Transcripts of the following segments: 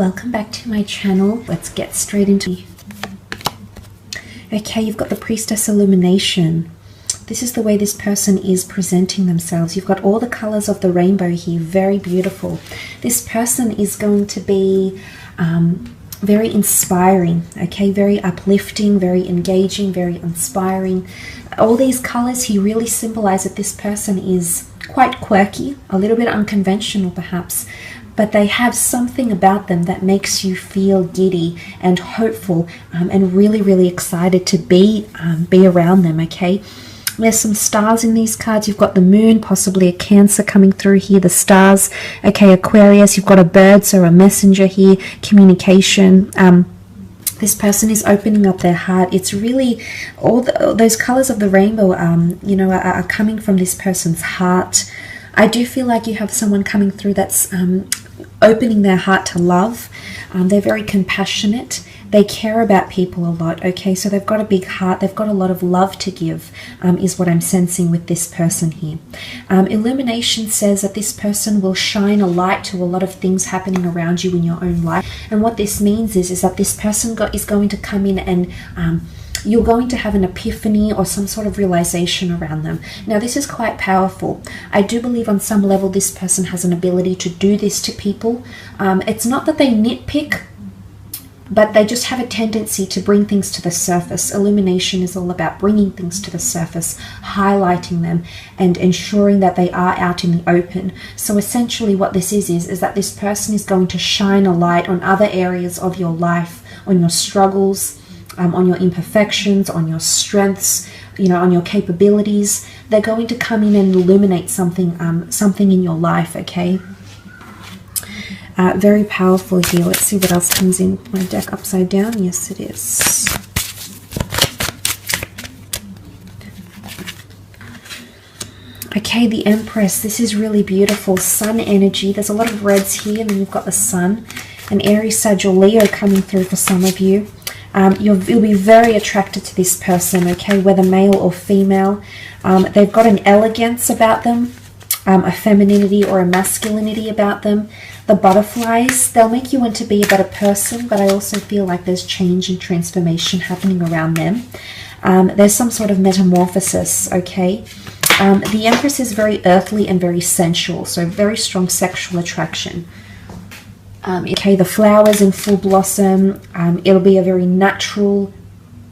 welcome back to my channel. Let's get straight into it. Okay, you've got the Priestess Illumination. This is the way this person is presenting themselves. You've got all the colors of the rainbow here, very beautiful. This person is going to be very inspiring, okay, very uplifting, very engaging, very inspiring. All these colors here really symbolize that this person is quite quirky, a little bit unconventional perhaps, but they have something about them that makes you feel giddy and hopeful and really excited to be around them, okay? There's some stars in these cards. You've got the moon, possibly a Cancer coming through here, the stars, okay, Aquarius, you've got a bird, so a messenger here, communication. This person is opening up their heart. It's really all those colors of the rainbow, are coming from this person's heart. I do feel like you have someone coming through that's opening their heart to love. They're very compassionate. They care about people a lot, okay? So they've got a big heart. They've got a lot of love to give, is what I'm sensing with this person here. Illumination says that this person will shine a light to a lot of things happening around you in your own life. And what this means is that this person is going to come in and you're going to have an epiphany or some sort of realization around them. Now, this is quite powerful. I do believe on some level this person has an ability to do this to people. It's not that they nitpick, but they just have a tendency to bring things to the surface. Illumination is all about bringing things to the surface, highlighting them, and ensuring that they are out in the open. So essentially what this is that this person is going to shine a light on other areas of your life, on your struggles, on your imperfections, on your strengths, on your capabilities. They're going to come in and illuminate something in your life, okay? Very powerful here. Let's see what else comes in. My deck upside down. Yes, it is. Okay, the Empress. This is really beautiful. Sun energy. There's a lot of reds here, and then you've got the Sun. An Aries, Sag, or Leo coming through for some of you. You'll be very attracted to this person, okay, whether male or female. They've got an elegance about them, a femininity or a masculinity about them. The butterflies, they'll make you want to be a better person, but I also feel like there's change and transformation happening around them. There's some sort of metamorphosis, okay? The Empress is very earthly and very sensual, so very strong sexual attraction. Okay, the flowers in full blossom, it'll be a very natural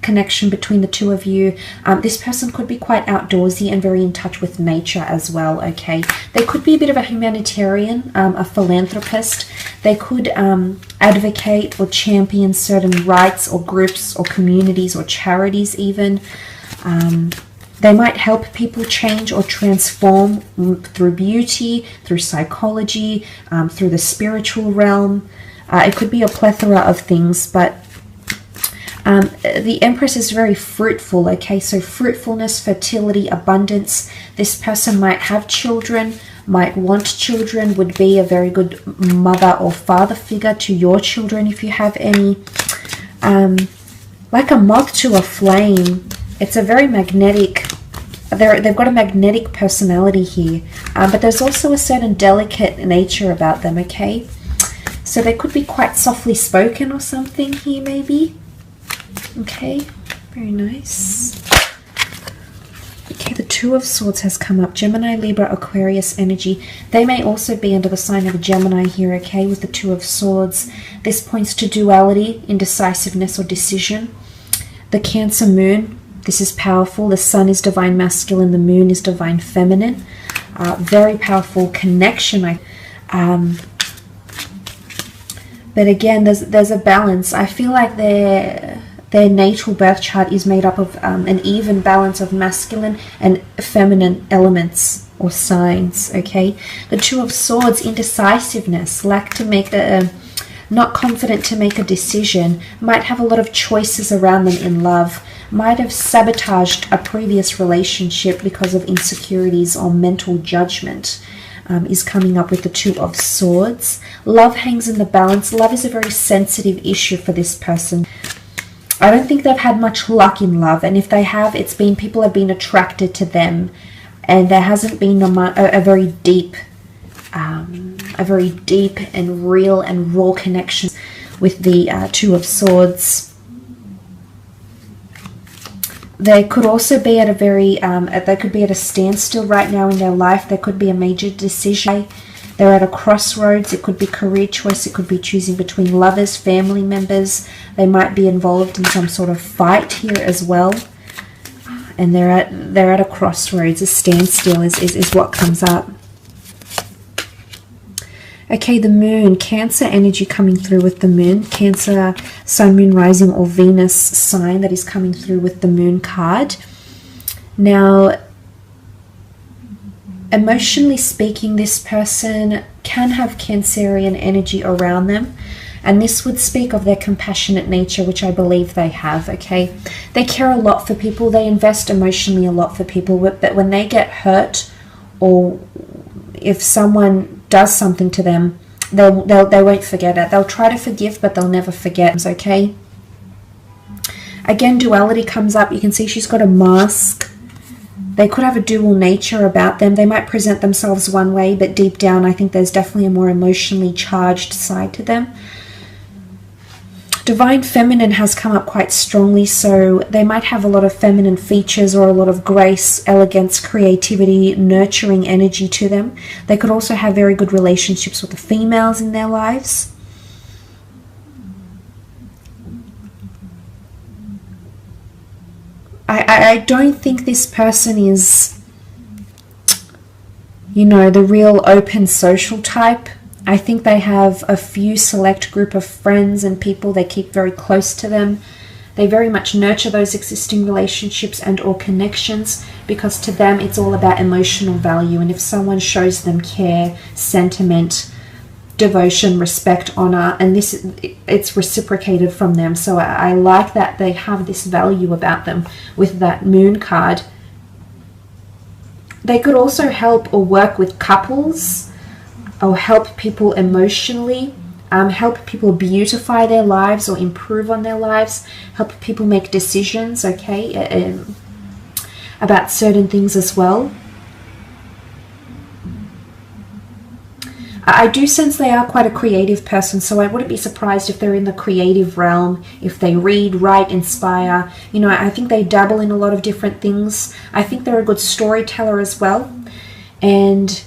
connection between the two of you. This person could be quite outdoorsy and very in touch with nature as well, okay? They could be a bit of a humanitarian, a philanthropist. They could advocate or champion certain rights or groups or communities or charities even. They might help people change or transform through beauty, through psychology, through the spiritual realm. It could be a plethora of things, but the Empress is very fruitful, okay? So fruitfulness, fertility, abundance. This person might have children, might want children, would be a very good mother or father figure to your children if you have any. Like a moth to a flame. It's a very magnetic, they've got a magnetic personality here, but there's also a certain delicate nature about them, okay? So they could be quite softly spoken or something here maybe. Okay, very nice. Okay, the Two of Swords has come up. Gemini, Libra, Aquarius energy. They may also be under the sign of a Gemini here, okay, with the Two of Swords. This points to duality, indecisiveness, or decision. The Cancer moon. This is powerful. The Sun is divine masculine. The moon is divine feminine. Very powerful connection. But again, there's a balance. I feel like their natal birth chart is made up of an even balance of masculine and feminine elements or signs, okay? The Two of Swords, indecisiveness, lack to make not confident to make a decision, might have a lot of choices around them in love, might have sabotaged a previous relationship because of insecurities or mental judgment, is coming up with the Two of Swords. Love hangs in the balance. Love is a very sensitive issue for this person. I don't think they've had much luck in love, and if they have, it's been people have been attracted to them, and there hasn't been a very deep and real and raw connection. with the Two of Swords. They could also be at a very, they could be at a standstill right now in their life. There could be a major decision. They're at a crossroads. It could be career choice. It could be choosing between lovers, family members. They might be involved in some sort of fight here as well. And they're at a crossroads. A standstill is what comes up. Okay, the moon, Cancer energy coming through with the moon. Cancer, sun, moon, rising, or Venus sign that is coming through with the moon card. Now, emotionally speaking, this person can have Cancerian energy around them. And this would speak of their compassionate nature, which I believe they have, okay? They care a lot for people. They invest emotionally a lot for people. But when they get hurt, or if someone does something to them, they won't forget it. They'll try to forgive, but they'll never forget, okay? Again, duality comes up. You can see she's got a mask. They could have a dual nature about them. They might present themselves one way, but deep down, I think there's definitely a more emotionally charged side to them. Divine Feminine has come up quite strongly, so they might have a lot of feminine features or a lot of grace, elegance, creativity, nurturing energy to them. They could also have very good relationships with the females in their lives. I don't think this person is, you know, the real open social type. I think they have a few select group of friends and people they keep very close to them. They very much nurture those existing relationships and or connections, because to them it's all about emotional value. And if someone shows them care, sentiment, devotion, respect, honor, and it's reciprocated from them. So I like that they have this value about them with that moon card. They could also help or work with couples, or help people emotionally, help people beautify their lives or improve on their lives, help people make decisions, okay, about certain things as well. I do sense they are quite a creative person, so I wouldn't be surprised if they're in the creative realm, if they read, write, inspire. You know, I think they dabble in a lot of different things. I think they're a good storyteller as well. And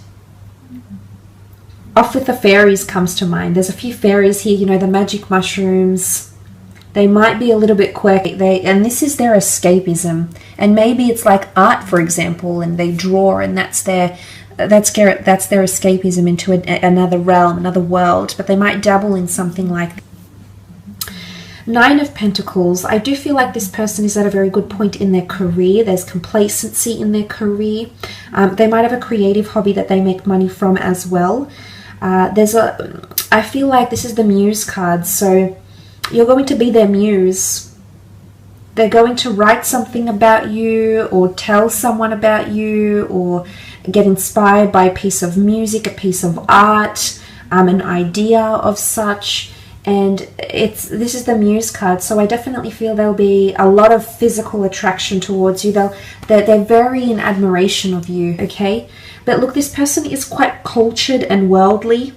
Off with the Fairies comes to mind. There's a few fairies here, you know, the magic mushrooms. They might be a little bit quirky, and this is their escapism. And maybe it's like art, for example, and they draw, and that's their escapism into another realm, another world. But they might dabble in something like that. Nine of Pentacles. I do feel like this person is at a very good point in their career. There's complacency in their career. They might have a creative hobby that they make money from as well. I feel like this is the Muse card, so you're going to be their muse. They're going to write something about you, or tell someone about you, or get inspired by a piece of music, a piece of art, an idea of such. And this is the Muse card, so I definitely feel there'll be a lot of physical attraction towards you. They're very in admiration of you, okay? But look, this person is quite cultured and worldly.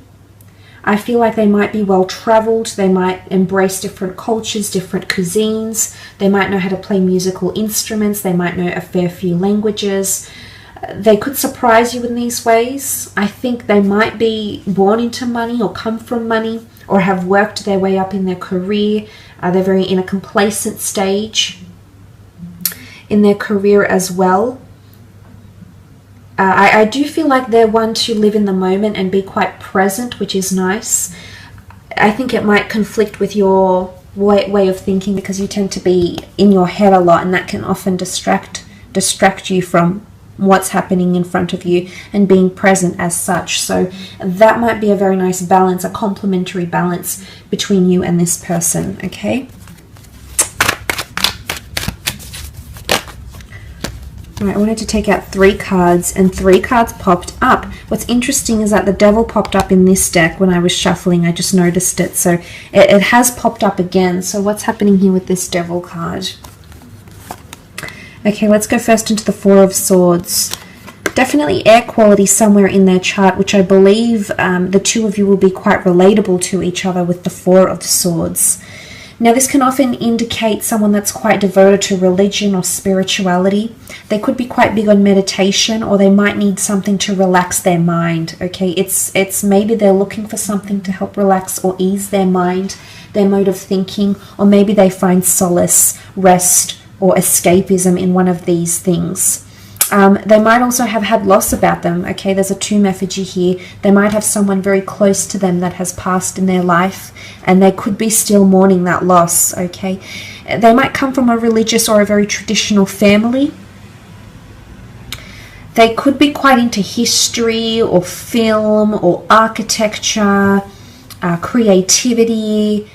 I feel like they might be well-traveled. They might embrace different cultures, different cuisines. They might know how to play musical instruments. They might know a fair few languages. They could surprise you in these ways. I think they might be born into money or come from money, or have worked their way up in their career. They're very in a complacent stage in their career as well. I do feel like they're one to live in the moment and be quite present, which is nice. I think it might conflict with your way of thinking, because you tend to be in your head a lot, and that can often distract you from what's happening in front of you and being present as such. So that might be a very nice balance, a complementary balance between you and this person, okay? Alright, I wanted to take out 3 cards, and 3 cards popped up. What's interesting is that the Devil popped up in this deck when I was shuffling. I just noticed it. So it has popped up again. So what's happening here with this Devil card? Okay, let's go first into the Four of Swords. Definitely air quality somewhere in their chart, which I believe the two of you will be quite relatable to each other with the Four of Swords. Now, this can often indicate someone that's quite devoted to religion or spirituality. They could be quite big on meditation, or they might need something to relax their mind, okay? It's maybe they're looking for something to help relax or ease their mind, their mode of thinking, or maybe they find solace, rest, or escapism in one of these things. They might also have had loss about them, okay? There's a tomb effigy here. They might have someone very close to them that has passed in their life, and they could be still mourning that loss, okay? They might come from a religious or a very traditional family. They could be quite into history or film or architecture, creativity,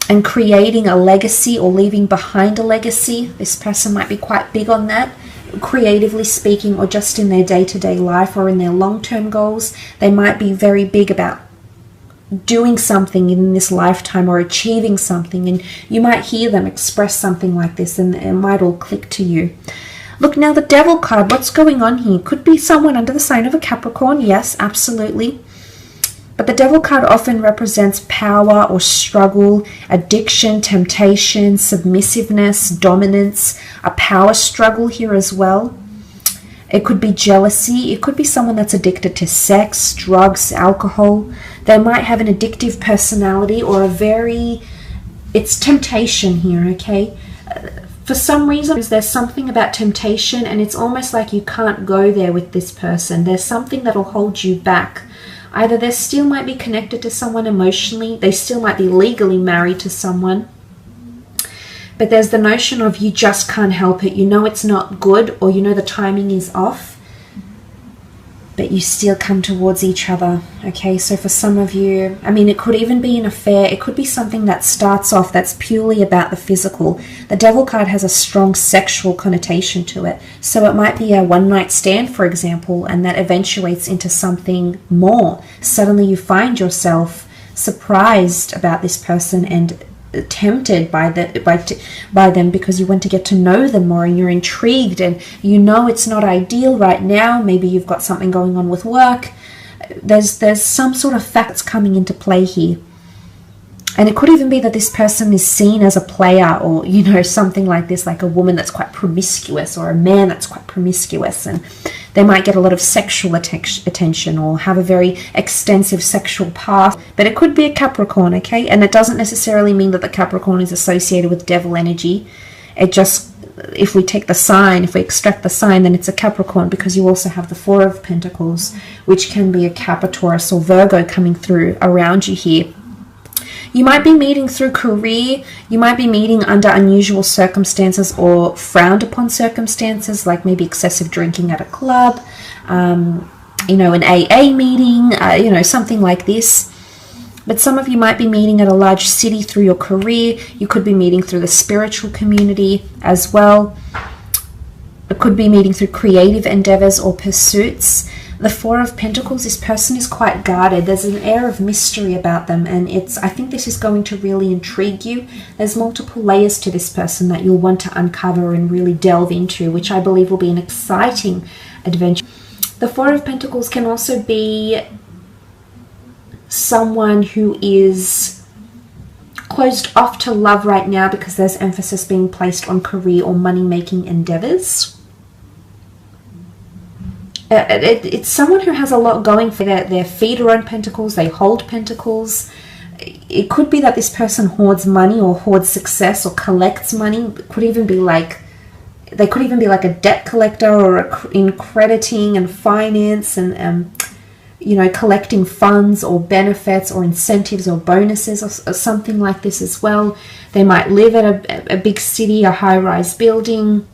and creating a legacy or leaving behind a legacy. This person might be quite big on that, creatively speaking, or just in their day-to-day life or in their long-term goals. They might be very big about doing something in this lifetime or achieving something, and you might hear them express something like this and it might all click to you. Look, now the Devil card, what's going on here? Could be someone under the sign of a Capricorn, yes, absolutely. But the Devil card often represents power or struggle, addiction, temptation, submissiveness, dominance, a power struggle here as well. It could be jealousy. It could be someone that's addicted to sex, drugs, alcohol. They might have an addictive personality or it's temptation here, okay? For some reason, there's something about temptation, and it's almost like you can't go there with this person. There's something that'll hold you back. Either they still might be connected to someone emotionally, they still might be legally married to someone, but there's the notion of you just can't help it. You know it's not good, or you know the timing is off, but you still come towards each other, okay? So for some of you, I mean, it could even be an affair. It could be something that starts off that's purely about the physical. The Devil card has a strong sexual connotation to it. So it might be a one-night stand, for example, and that eventuates into something more. Suddenly you find yourself surprised about this person and tempted by them because you want to get to know them more, and you're intrigued, and you know it's not ideal right now. Maybe you've got something going on with work. There's some sort of facts coming into play here. And it could even be that this person is seen as a player, or, you know, something like this, like a woman that's quite promiscuous or a man that's quite promiscuous, and they might get a lot of sexual attention or have a very extensive sexual past. But it could be a Capricorn, okay? And it doesn't necessarily mean that the Capricorn is associated with devil energy. It just, if we take the sign, if we extract the sign, then it's a Capricorn, because you also have the Four of Pentacles, which can be a Capricorn or Virgo coming through around you here. You might be meeting through career. You might be meeting under unusual circumstances or frowned upon circumstances, like maybe excessive drinking at a club, you know, an AA meeting, you know, something like this. But some of you might be meeting at a large city through your career. You could be meeting through the spiritual community as well. It could be meeting through creative endeavors or pursuits. The Four of Pentacles, this person is quite guarded. There's an air of mystery about them, and I think this is going to really intrigue you. There's multiple layers to this person that you'll want to uncover and really delve into, which I believe will be an exciting adventure. The Four of Pentacles can also be someone who is closed off to love right now because there's emphasis being placed on career or money-making endeavors. It's someone who has a lot going for their feet are on pentacles, they hold pentacles. It could be that this person hoards money or hoards success or collects money. It could even be like, they could even be like a debt collector or in crediting and finance and, you know, collecting funds or benefits or incentives or bonuses or something like this as well. They might live at a big city, a high-rise building.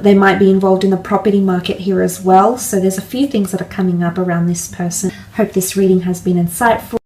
They might be involved in the property market here as well. So there's a few things that are coming up around this person. Hope this reading has been insightful.